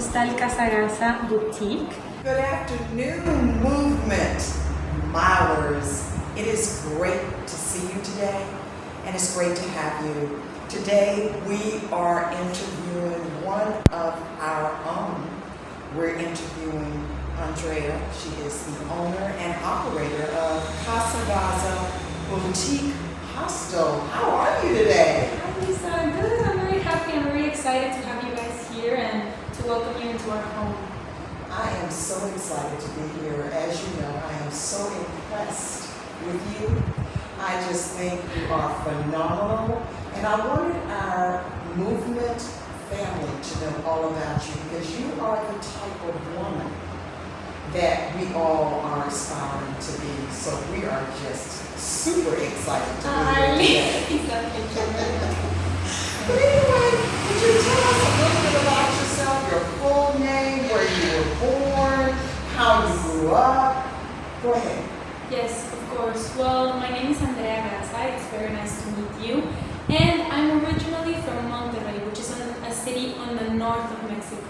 Hostel Casa Garza Boutique. Good afternoon, movement milers. It is great to see you today, and it's great to have you. Today we are interviewing one of our own. We're interviewing Andrea. She is the owner and operator of Casa Garza Boutique Hostel. How are you today? Hi Lisa, I'm good. I'm very happy. I'm very excited to have you guys here and to welcome you into our home. I am so excited to be here. As you know, I am so impressed with you. I just think you are phenomenal. And I wanted our movement family to know all about you because you are the type of woman that we all are aspiring to be. So we are just super excited to be here today. But anyway, could you tell us a little bit about yourself, your full name, where you were born, how you grew up? Go ahead. Yes, of course. Well, my name is Andrea Garza. It's very nice to meet you. And I'm originally from Monterrey, which is a city on the north of Mexico.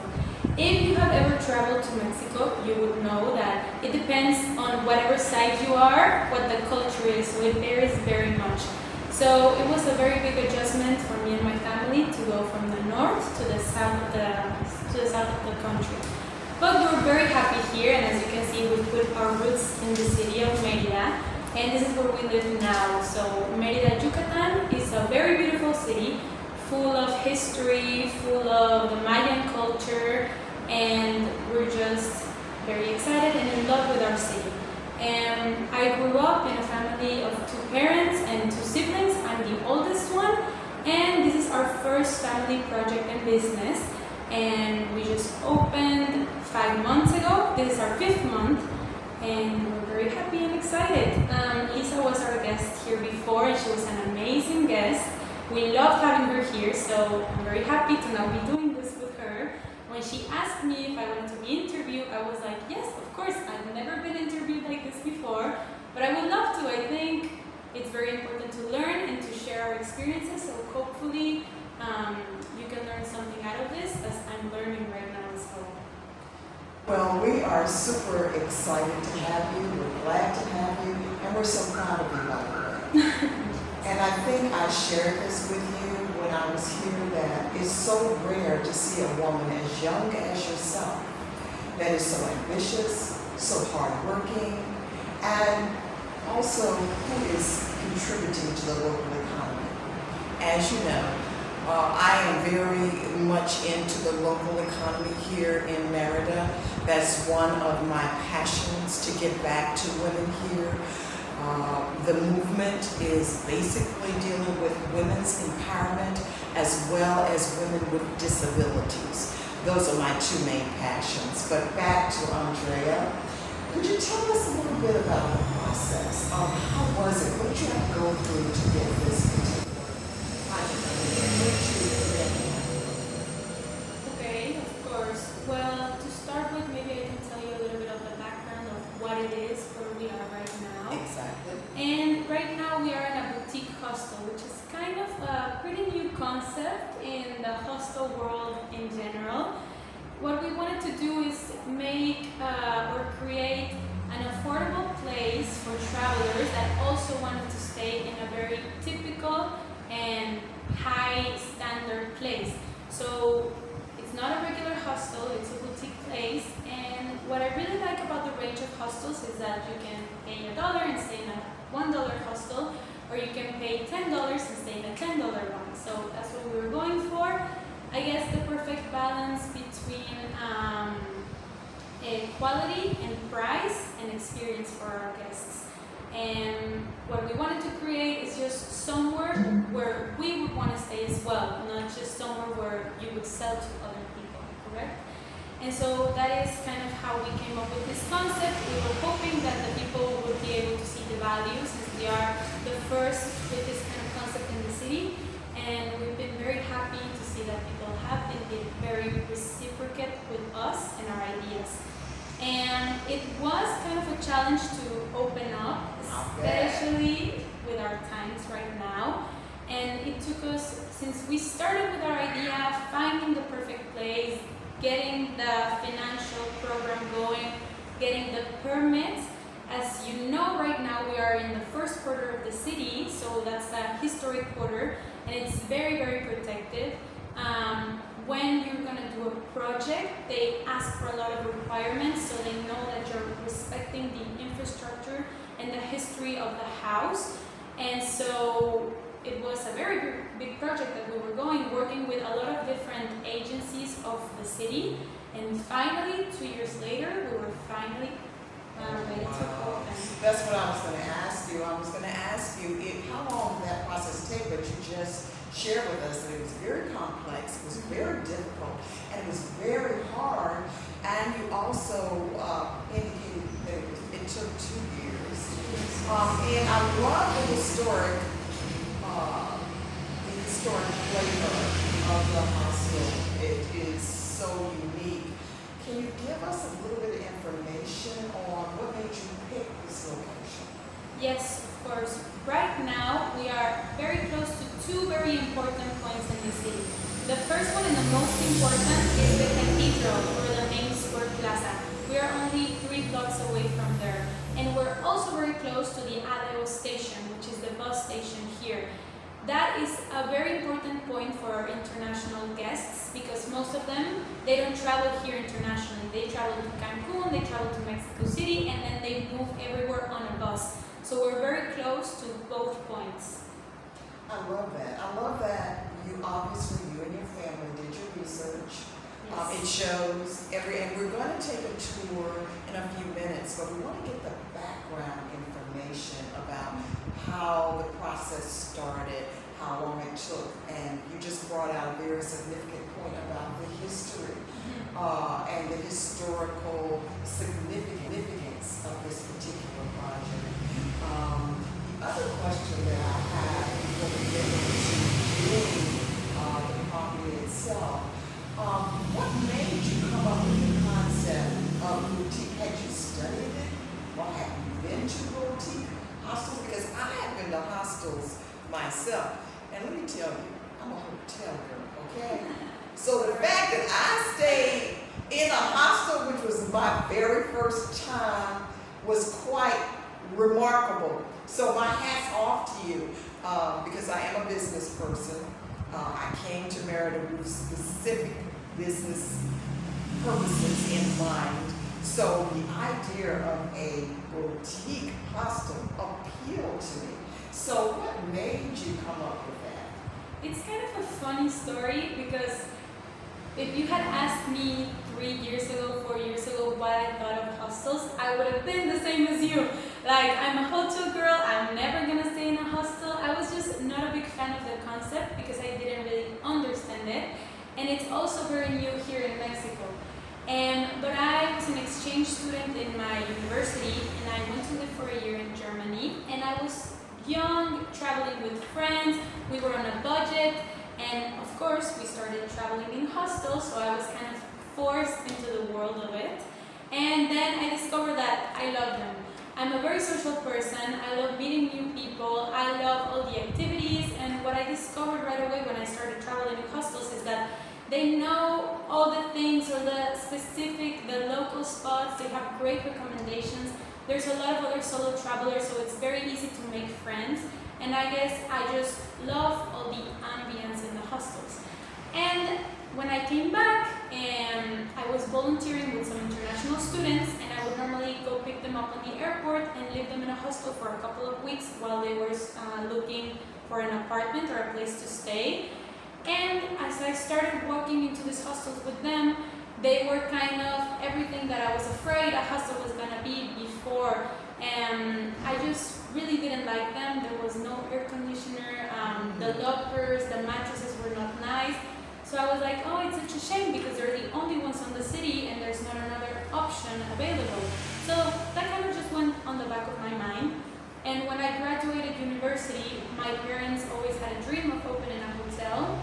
If you have ever traveled to Mexico, you would know that it depends on whatever side you are, what the culture is, so it varies very much. So it was a very big adjustment for me and my family to go from the north to the south of the country. But we're very happy here, and as you can see, we put our roots in the city of Merida, and this is where we live now. So Merida, Yucatan is a very beautiful city, full of history, full of the Mayan culture, and we're just very excited and in love with our city. And I grew up in a family of 2 parents and 2 siblings. I'm the oldest one, and this is our first family project and business. And we just opened 5 months ago. This is our 5th month, and we're very happy and excited. Lisa was our guest here before, and she was an amazing guest. We loved having her here, so I'm very happy to now be doing this with her. When she asked me if I wanted to be interviewed, I was like, yes, of course. I've never been interviewed like this before, but I would love to. I think it's very important to learn and to share our experiences, so hopefully you can learn something out of this, as I'm learning right now as well. Well, we are super excited to have you. We're glad to have you, and we're so proud of you, by the way. And I think I shared this with you when I was here, that it's so rare to see a woman as young as yourself that is so ambitious, so hardworking, and also who is contributing to the local economy. As you know, I am very much into the local economy here in Merida. That's one of my passions, to give back to women here. The movement is basically dealing with women's empowerment as well as women with disabilities. Those are my 2 main passions. But back to Andrea. Could you tell us a little bit about the process? How was it? What did you have to go through to get this particular project? Okay, of course. Well, to start with, maybe I can tell you a little bit of the background of what it is, where we are right now. Exactly. And right now we are in a boutique hostel, which is kind of a pretty new concept in the hostel world in general. What we wanted to do is make or create an affordable place for travelers that also wanted to stay in a very typical and high standard place. So it's not a regular hostel, it's a boutique place. And what I really like about the range of hostels is that you can pay $1 and stay in a $1 hostel, or you can pay $10 and stay in a $10 one. So that's what we were going for. I guess the perfect balance between quality and price and experience for our guests. And what we wanted to create is just somewhere where we would want to stay as well, not just somewhere where you would sell to other people, correct? And so that is kind of how we came up with this concept. We were hoping that the people would be able to see the value, since we are the first with this kind of concept in the city. And we've been very happy to see that people have been very reciprocate with us and our ideas. And it was kind of a challenge to open up, especially with our times right now. And it took us, since we started with our idea, finding the perfect place, getting the financial program going, getting the permits. As you know, right now we are in the first quarter of the city, so that's a historic quarter, and it's very, very protected. When you're going to do a project, they ask for a lot of requirements, so they know that you're respecting the infrastructure and the history of the house. And so it was a very big project that we were working with a lot of different agencies of the city. And finally, 2 years later, we were finally ready to open. That's what I was going to ask you. I was going to ask you how long did that process take, but you just shared with us that it was very complex, it was very difficult, and it was very hard. And you also indicated that it took 2 years. And I love the historic flavor of the hostel. It is so unique. Can you give us a little bit of information on what made you pick this location? Yes, of course. Right now, we are very close to two very important points in the city. The first one and the most important is the cathedral, or the main square plaza. We are only 3 blocks away from there. And we're also very close to the Adeo station, which is the bus station here. That is a very important point for our international guests, because most of them, they don't travel here internationally. They travel to Cancun, they travel to Mexico City, and then they move everywhere on a bus. So we're very close to both points. I love that. I love that you and your family did your research. Yes. It shows and we're going to take a tour in a few minutes, but we want to get the background information about how the process started, how long it took, and you just brought out a very significant point about the history and the historical significance of this particular project. The other question that I have before we get into viewing the property itself, what made you come up with the concept of boutique? Had you studied it, or had you been to boutique hostels? Because I have been to hostels myself, and let me tell you, I'm a hotel girl, okay? So the fact that I stayed in a hostel, which was my very first time, was quite remarkable. So my hat's off to you, because I am a business person. I came to Merida with specific business purposes in mind. So the idea of a boutique hostel appealed to me. So what made you come up with that? It's kind of a funny story, because if you had asked me 3 years ago, 4 years ago, what I thought of hostels, I would have been the same as you. Like, I'm a hotel girl, I'm never gonna stay in a hostel. I was just not a big fan of the concept because I didn't really understand it. And it's also very new here in Mexico. But I was an exchange student in my university, and I went to live for a year in Germany, and I was young, traveling with friends, we were on a budget, and of course we started traveling in hostels, so I was kind of forced into the world of it. And then I discovered that I love them. I'm a very social person, I love meeting new people, I love all the activities, and what I discovered right away when I started traveling in hostels is that they know all the things, or the local spots, they have great recommendations. There's a lot of other solo travelers, so it's very easy to make friends. And I guess I just love all the ambience in the hostels. And when I came back, I was volunteering with some international students, and I would normally go pick them up on the airport and leave them in a hostel for a couple of weeks while they were looking for an apartment or a place to stay. And as I started walking into these hostels with them, they were kind of everything that I was afraid a hostel was gonna be before. And I just really didn't like them. There was no air conditioner, the lockers, the mattresses were not nice. So I was like, oh, it's such a shame because they're the only ones on the city and there's not another option available. So that kind of just went on the back of my mind. And when I graduated university, my parents always had a dream of opening a hotel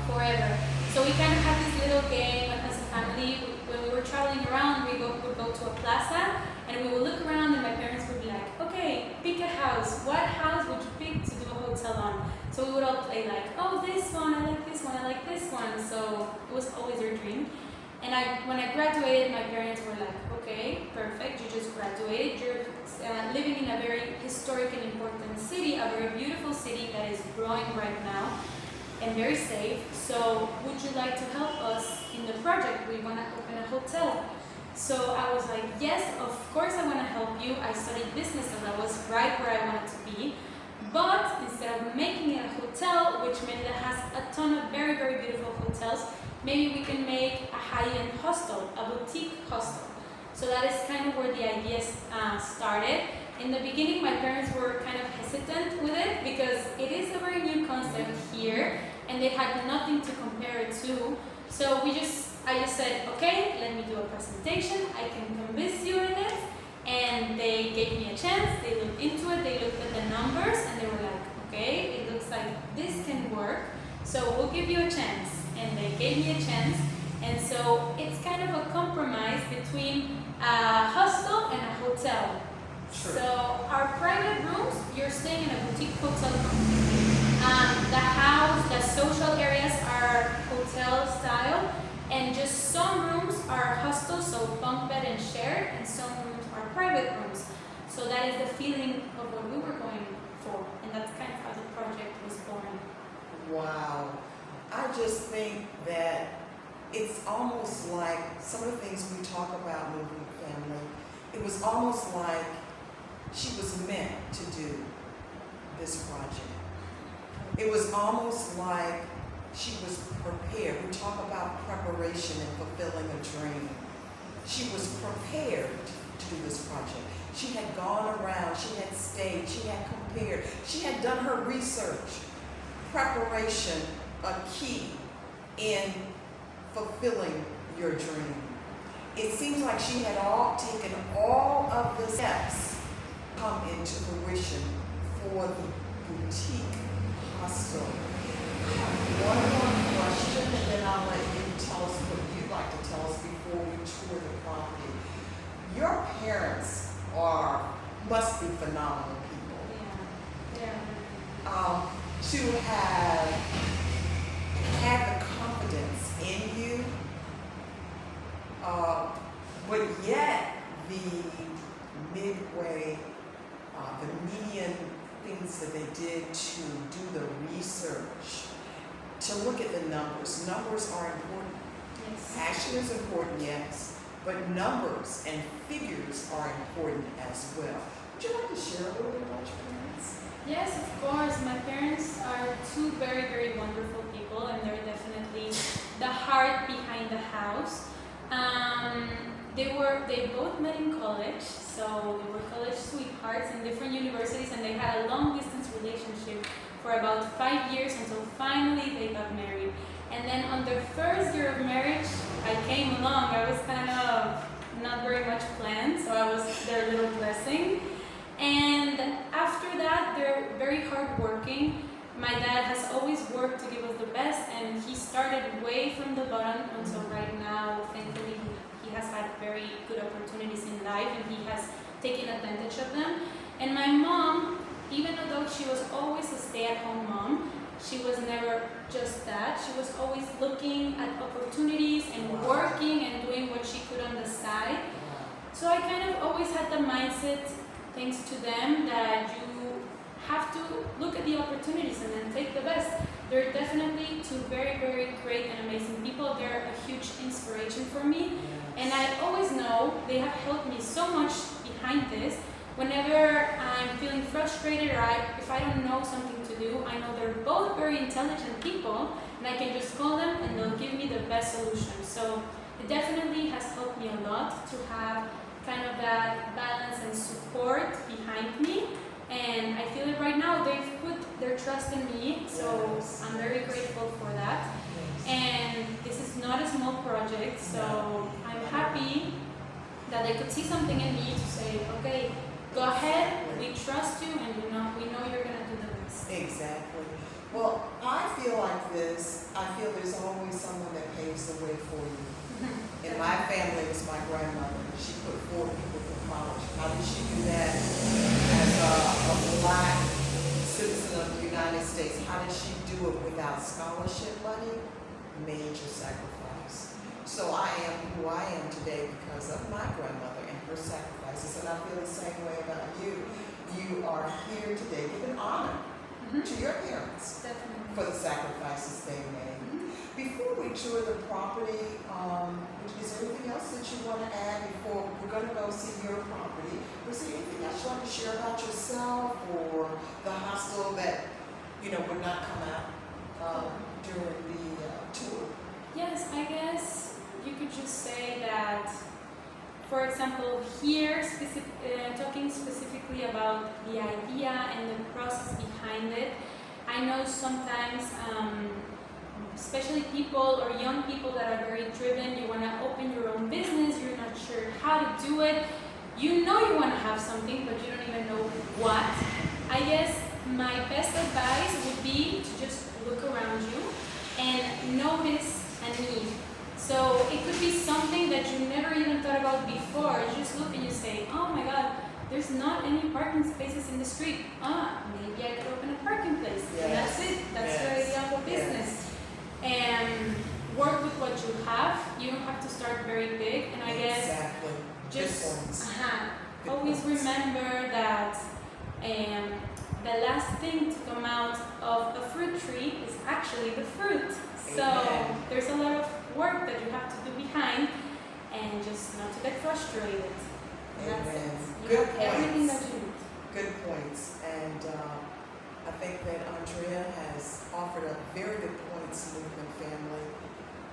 forever. So we kind of had this little game as a family. When we were traveling around, we would go to a plaza and we would look around and my parents would be like, okay, pick a house. What house would you pick to do a hotel on? So we would all play like, oh, this one, I like this one, I like this one. So it was always their dream. And when I graduated, my parents were like, okay, perfect, you just graduated, you're living in a very historic and important city, a very beautiful city that is growing right now and very safe. So would you like to help us in the project? We want to open a hotel. So I was like, yes, of course I want to help you. I studied business and I was right where I wanted to be. But instead of making it a hotel, which Merida has a ton of very, very beautiful hotels, maybe we can make a high-end hostel, a boutique hostel. So that is kind of where the idea started. In the beginning, my parents were kind of hesitant with it because it is a very new concept here and they had nothing to compare it to. So I just said, okay, let me do a presentation. I can convince you in it. And they gave me a chance. They looked into it. They looked at the numbers and they were like, okay, it looks like this can work. So we'll give you a chance. And they gave me a chance. And so it's kind of a compromise between a hostel and a hotel. Sure. So our private rooms, you're staying in a boutique hotel room. The house, the social areas are hotel style. And just some rooms are hostels, so bunk bed and shared, and some rooms are private rooms. So that is the feeling of what we were going for, and that's kind of how the project was born. Wow. I just think that it's almost like some of the things we talk about moving family, it was almost like she was meant to do this project. It was almost like she was prepared. We talk about preparation and fulfilling a dream. She was prepared to do this project. She had gone around, she had stayed, she had compared, she had done her research. Preparation, a key in fulfilling your dream. It seems like she had taken all of the steps come into fruition for the boutique hostel. One more question, and then I'll let you tell us what you'd like to tell us before we tour the property. Your parents must be phenomenal people. Yeah. To have had the confidence in you, but yet the midway, the median things that they did to do the research, to look at the numbers. Numbers are important. Yes. Passion is important, yes, but numbers and figures are important as well. Would you like to share a little bit about your parents? Yes, of course. My parents are two very, very wonderful people, and they're definitely the heart behind the house. They both met in college, so they were college sweethearts in different universities, and they had a long distance relationship for about 5 years until finally they got married. And then on their first year of marriage, I came along. I was kind of not very much planned, so I was their little blessing. And after that, they're very hardworking. My dad has always worked to give us the best, and he started way from the bottom until right now. Thankfully, he has had very good opportunities in life, and he has taken advantage of them. And my mom, even though she was always a stay-at-home mom, she was never just that. She was always looking at opportunities and working and doing what she could on the side. So I kind of always had the mindset, thanks to them, that you have to look at the opportunities and then take the best. They're definitely two very, very great and amazing people. They're a huge inspiration for me. And I always know they have helped me so much behind this. Whenever I'm feeling frustrated or if I don't know something to do, I know they're both very intelligent people, and I can just call them and they'll give me the best solution. So it definitely has helped me a lot to have kind of that balance and support behind me. And I feel it right now. They've put their trust in me, so I'm very grateful for that. And this is not a small project, so I'm happy that they could see something in me to say, okay, go ahead, we trust you, and we know you're going to do the best. Exactly. Well, I feel like this. I feel there's always someone that paves the way for you. In my family, it was my grandmother. She put 4 people through college. How did she do that as a Black citizen of the United States? How did she do it without scholarship money? Major sacrifice. So I am who I am today because of my grandmother and her sacrifices, and I feel the same way about you. You are here today giving honor to your parents Definitely. for the sacrifices they made. Before we tour the property, is there anything else that you want to add before we're going to go see your property? Was there anything else you want to share about yourself or the hostel that would not come out during the tour? Yes, I guess you could just say that, for example, here, talking specifically about the idea and the process behind it, I know sometimes, especially people or young people that are very driven, you want to open your own business, you're not sure how to do it, you want to have something, but you don't even know what. I guess my best advice would be to just look around you and notice a need. So it could be something that you never even thought about before. You just look and you say, oh my God, there's not any parking spaces in the street. Maybe I could open a parking place. Yes. And that's it. That's the idea of a business. And work with what you have. You don't have to start very big. And I guess just always remember that the last thing to come out of a fruit tree is actually the fruit. So there's a lot of work that you have to do behind, and just not to get frustrated. And that's it. You Good have points. everything that you need. Good points. And I think that Andrea has offered a very good points to movement family,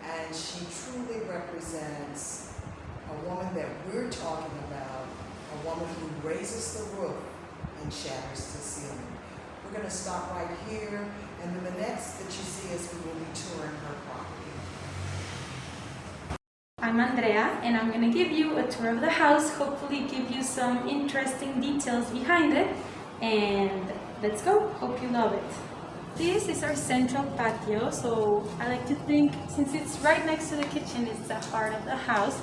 and she truly represents a woman that we're talking about, a woman who raises the roof and shatters the ceiling. We're going to stop right here, and then the next that you see is we will be touring her property. I'm Andrea, and I'm going to give you a tour of the house, hopefully give you some interesting details behind it, and let's go. Hope you love it. This is our central patio, so I like to think, since it's right next to the kitchen, it's the heart of the house.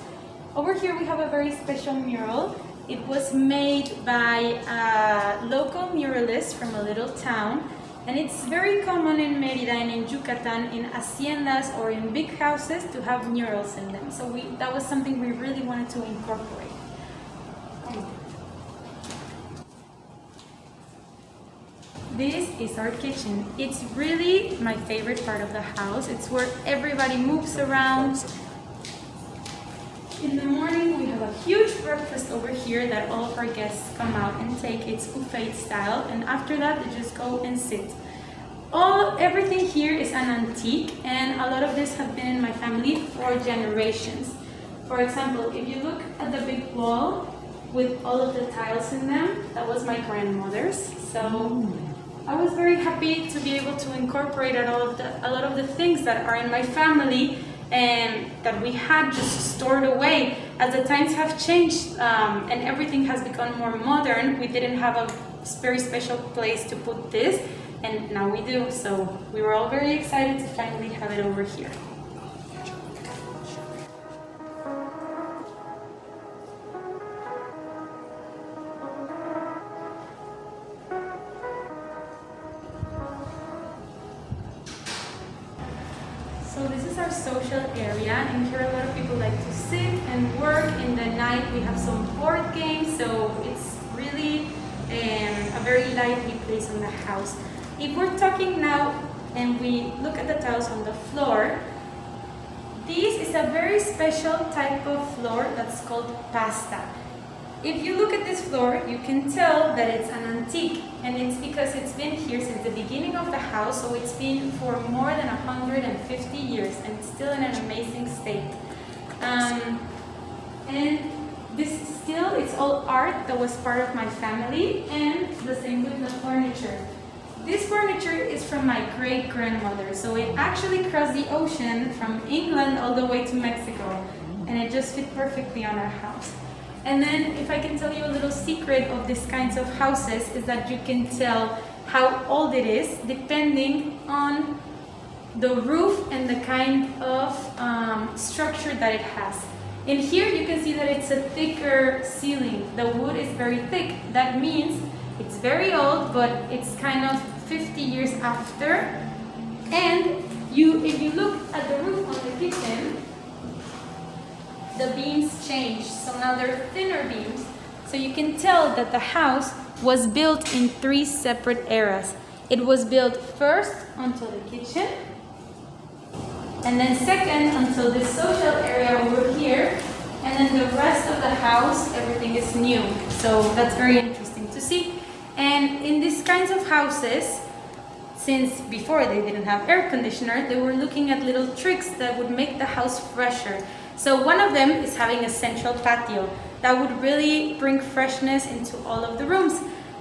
Over here we have a very special mural. It was made by a local muralist from a little town, and it's very common in Merida and in Yucatan, in haciendas or in big houses, to have murals in them. So that was something we really wanted to incorporate. This is our kitchen. It's really my favorite part of the house. It's where everybody moves around. In the morning, we have a huge breakfast over here that all of our guests come out and take. It's buffet style, and after that, they just go and sit. Everything here is an antique, and a lot of this have been in my family for generations. For example, if you look at the big wall with all of the tiles in them, that was my grandmother's. So I was very happy to be able to incorporate a lot of the things that are in my family and that we had just stored away. As the times have changed and everything has become more modern, we didn't have a very special place to put this, and now we do. So we were all very excited to finally have it over here. So this is our social area, and here a lot of people like to sit and work. In the night we have some board games, so it's really a very lively place in the house. If we're talking now and we look at the tiles on the floor, this is a very special type of floor that's called pasta. If you look at this floor, you can tell that it's an antique, and it's because it's been here since the beginning of the house, so it's been for more than 150 years, and it's still in an amazing state. And this still, it's all art that was part of my family, and the same with the furniture. This furniture is from my great-grandmother, so it actually crossed the ocean from England all the way to Mexico, and it just fit perfectly on our house. And then, if I can tell you a little secret of these kinds of houses, is that you can tell how old it is depending on the roof and the kind of structure that it has. In here, you can see that it's a thicker ceiling. The wood is very thick. That means it's very old, but it's kind of 50 years after. And if you look at the roof on the kitchen, the beams changed. So now they're thinner beams. So you can tell that the house was built in 3 separate eras. It was built first until the kitchen, and then second until this social area over here, and then the rest of the house, everything is new. So that's very interesting to see. And in these kinds of houses, since before they didn't have air conditioner, they were looking at little tricks that would make the house fresher. So one of them is having a central patio that would really bring freshness into all of the rooms.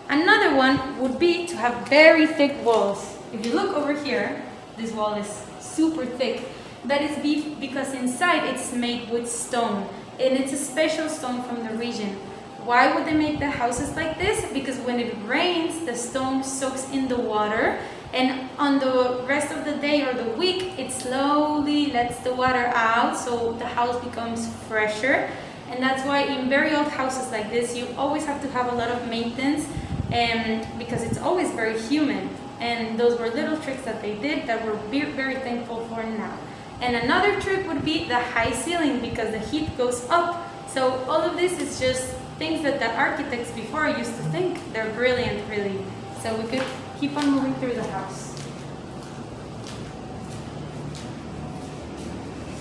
Another one would be to have very thick walls. If you look over here, this wall is super thick. That is because inside it's made with stone, and it's a special stone from the region. Why would they make the houses like this? Because when it rains, the stone soaks in the water, and on the rest of the day or the week, it slowly lets the water out, so the house becomes fresher. And that's why in very old houses like this, you always have to have a lot of maintenance, because it's always very humid. And those were little tricks that they did that we're very thankful for now. And another trick would be the high ceiling, because the heat goes up. So all of this is just things that the architects before used to think. They're brilliant, really. So we could keep on moving through the house.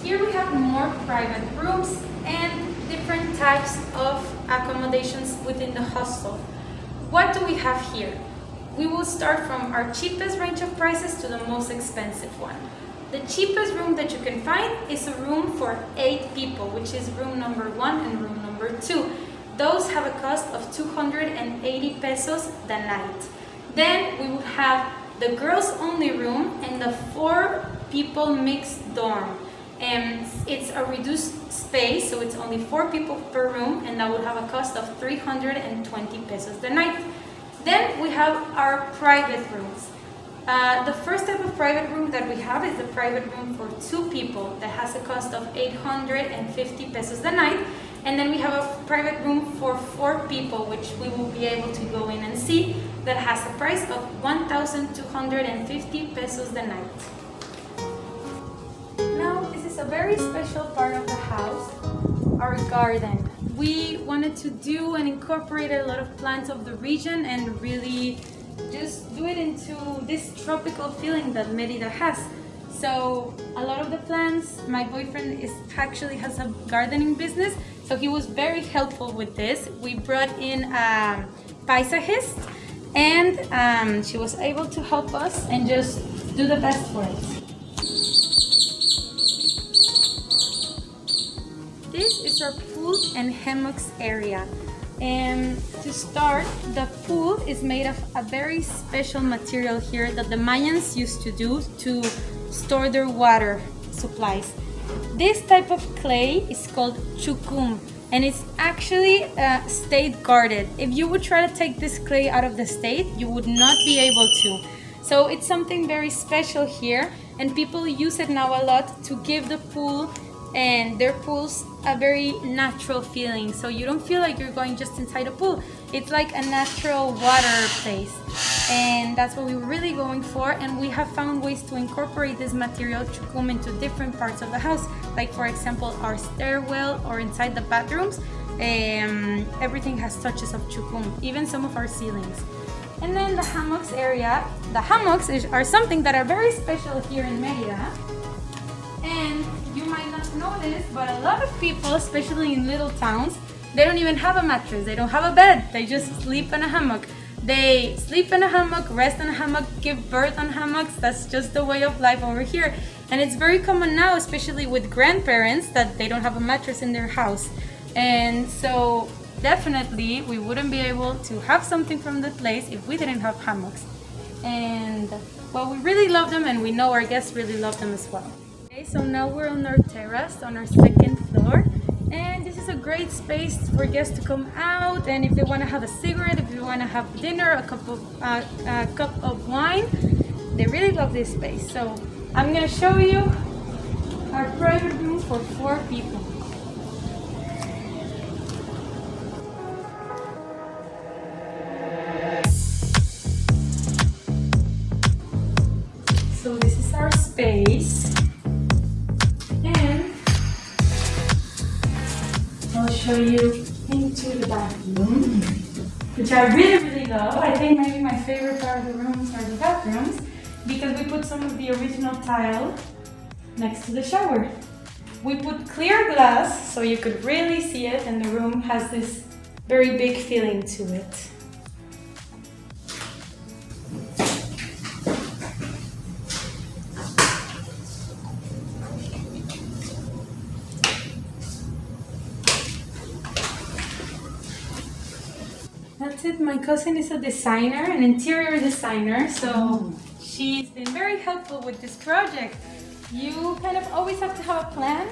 Here we have more private rooms and different types of accommodations within the hostel. What do we have here? We will start from our cheapest range of prices to the most expensive one. The cheapest room that you can find is a room for 8 people, which is room number 1 and room number 2. Those have a cost of 280 pesos the night. Then we will have the girls only room and the 4 people mixed dorm. It's a reduced space, so it's only 4 people per room, and that would have a cost of 320 pesos the night. Then we have our private rooms. The first type of private room that we have is the private room for 2 people that has a cost of 850 pesos the night. And then we have a private room for 4 people, which we will be able to go in and see, that has a price of 1,250 pesos the night. Now, this is a very special part of the house, our garden. We wanted to do and incorporate a lot of plants of the region and really just do it into this tropical feeling that Merida has. So a lot of the plants, my boyfriend actually has a gardening business, so he was very helpful with this. We brought in a paisajist, and she was able to help us and just do the best for it. This is our pool and hammocks area. And to start, the pool is made of a very special material here that the Mayans used to do to store their water supplies. This type of clay is called chucum, and it's actually state guarded. If you would try to take this clay out of the state, you would not be able to. So it's something very special here, and people use it now a lot to give the pool and their pools a very natural feeling. So you don't feel like you're going just inside a pool. It's like a natural water place. And that's what we were really going for. And we have found ways to incorporate this material chucum into different parts of the house. Like for example, our stairwell or inside the bathrooms, everything has touches of chucum, even some of our ceilings. And then the hammocks area. The hammocks are something that are very special here in Merida. And you might not know this, but a lot of people, especially in little towns, they don't even have a mattress. They don't have a bed. They just sleep in a hammock. They sleep in a hammock, rest in a hammock, give birth on hammocks. That's just the way of life over here. And it's very common now, especially with grandparents, that they don't have a mattress in their house. And so definitely we wouldn't be able to have something from the place if we didn't have hammocks. And well, we really love them, and we know our guests really love them as well. Okay, so now we're on our terrace on our 2nd floor, and this is a great space for guests to come out, and if they want to have a cigarette, if you want to have dinner, a cup of wine, they really love this space. So I'm going to show you our private room for 4 people. So this is our space. you into the bathroom, which I really love. I think maybe my favorite part of the rooms are the bathrooms because we put some of the original tile next to the shower. We put clear glass so you could really see it, and the room has this very big feeling to it. That's it. My cousin is a designer, an interior designer, so she's been very helpful with this project. You kind of always have to have a plan,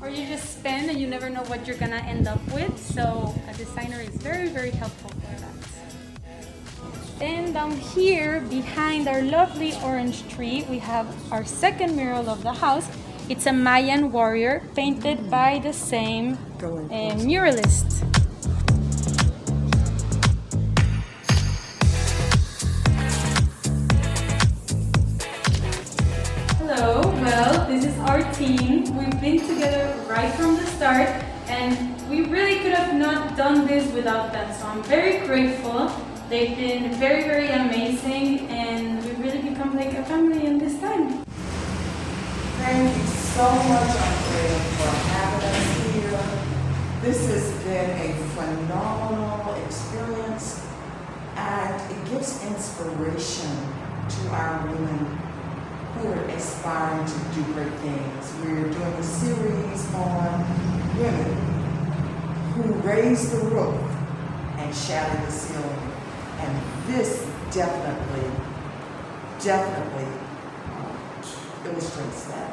or you just spend and you never know what you're gonna end up with, so a designer is very helpful for that. And down here, behind our lovely orange tree, we have our second mural of the house. It's a Mayan warrior painted by the same muralist. Hello, well, this is our team. We've been together right from the start, and we really could have not done this without them, so I'm very grateful. They've been very amazing, and we've really become like a family in this time. Thank you so much, Andrea, for having us here. This has been a phenomenal experience, and it gives inspiration to our women who are aspiring to do great things. We're doing a series on women who raise the roof and shatter the ceiling. And this definitely illustrates that.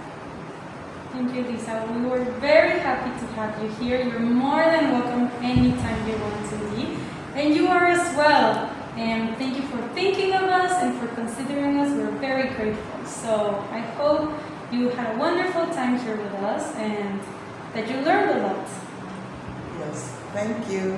Thank you, Lisa. We were very happy to have you here. You're more than welcome anytime you want to be. And you are as well. And thank you for thinking of us and for considering us. We're very grateful. So I hope you had a wonderful time here with us and that you learned a lot. Yes, thank you.